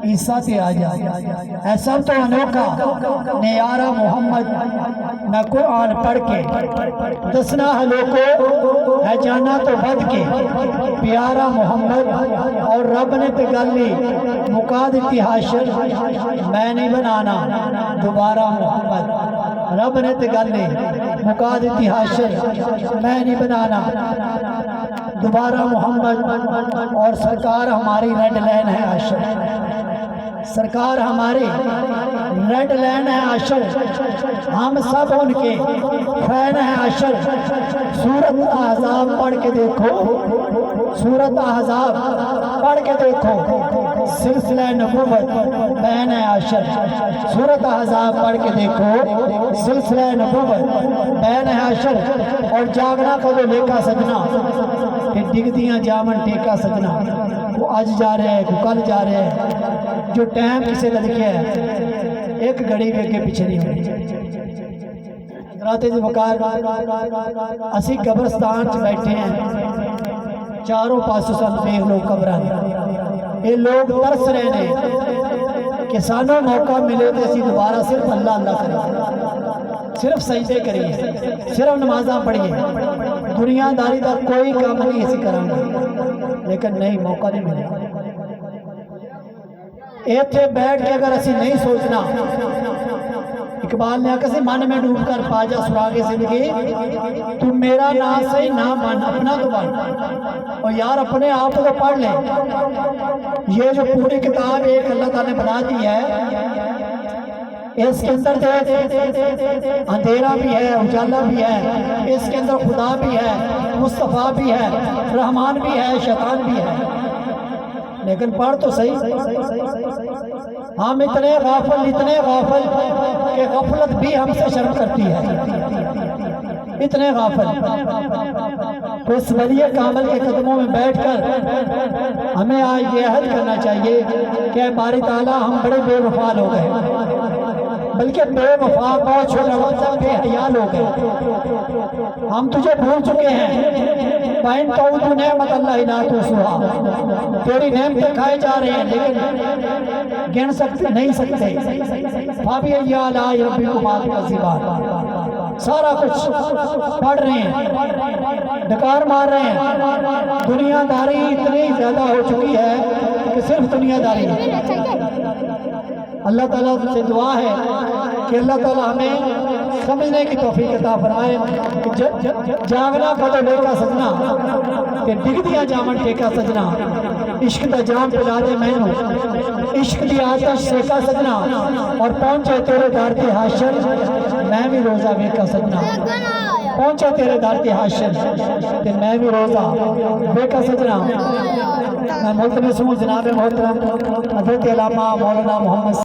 عیسیٰ تے آ جا، ایسا تو انوکھا نیارہ محمد نہ قرآن پڑھ کے دسنا ہلو کو ہے جانا تو بد کے پیارا محمد اور رب نے تے گلی مکا دیتی حاشر میں نہیں بنانا دوبارہ محمد رب نے تے گلی مکا دیتی حاشر میں نہیں بنانا دوبارہ محمد اور سرکار ہماری ریڈ لائن ہے عاشر سرکار ہماری ریڈ لائن ہے عاشر ہم سب ان کے فین ہیں عاشر سورت احزاب پڑھ کے دیکھو سورت احزاب پڑھ کے دیکھو سلسلہ نبوت بین ہے عاشر سورت احزاب پڑھ کے دیکھو سلسلہ نبوت بین ہے عاشر اور جاگنا کدو لے کا سجنا کہ ڈگدیاں جامن ٹیکا سجنا وہ آج جا رہے ہیں وہ کل جا رہے ہیں جو ٹائم کسے کا لکھیا ہے ایک گھڑی میں کے پیچھے نہیں ہوئی حضرات وقار اسی قبرستان چ بیٹھے ہیں چاروں پاسوں سن دیکھ لو قبراں یہ لوگ ترس رہے ہیں کہ سانوں موقع ملے تو اسی دوبارہ صرف اللہ اللہ کریں صرف سجدے کریے صرف نمازاں پڑھیے دنیا داری کا کوئی کام نہیں اسی کریں گے لیکن نہیں موقع نہیں ملے ایتھے بیٹھ کے اگر اسی نہیں سوچنا اقبال نے کسی من میں ڈوب کر پا جا سراغِ زندگی تو میرا نا صحیح نہ من اپنا تو بن اور یار اپنے آپ کو پڑھ لے یہ جو پوری کتاب ایک اللہ تعالیٰ نے بنا دی ہے اس کے اندر اندھیرا بھی ہے اجالا بھی ہے اس کے اندر خدا بھی ہے مصطفیٰ بھی ہے رحمان بھی ہے شیطان بھی ہے لیکن پڑھ تو صحیح ہم اتنے غافل کہ غفلت بھی ہم سے شرم کرتی ہے اتنے غافل تو اس ولی کامل کے قدموں میں بیٹھ کر ہمیں آج یہ عہد کرنا چاہیے کہ باری تعالیٰ ہم بڑے بے وفا لوگ ہیں بلکہ بے وفا بہت چھوٹا وقت بے حیا لوگ ہیں ہم تجھے بھول چکے ہیں فَإِن تَعُدُّوا نِعْمَتَ اللَّهِ لَا تُحْصُوهَا تیری نعمتیں کھائے جا رہے ہیں لیکن گن سکتے نہیں سکتے فَبِأَيِّ آلَاءِ رَبِّكُمَا تُكَذِّبَانِ سارا کچھ پڑھ رہے ہیں ڈکار مار رہے ہیں دنیا داری اتنی زیادہ ہو چکی ہے کہ صرف دنیا داری ہے اللہ تعالیٰ سے دعا ہے کہ اللہ تعالیٰ ہمیں سمجھنے کی توفیق عطا فرمائے کہ جاگنا کدو لے کا سجنا کہ ڈگدیاں جامن ٹیکا سجنا عشق دا جام پلا دے مینوں عشق دی آتش سیکا سجنا اور پہنچے تیرے دار تے حاشر میں بھی روزہ ویکا سجنا پہنچے تیرے دار تے حاشر کہ میں بھی روزہ ویکا سجنا میں ملتمس ہوں جناب محترم حضرت علامہ مولانا محمد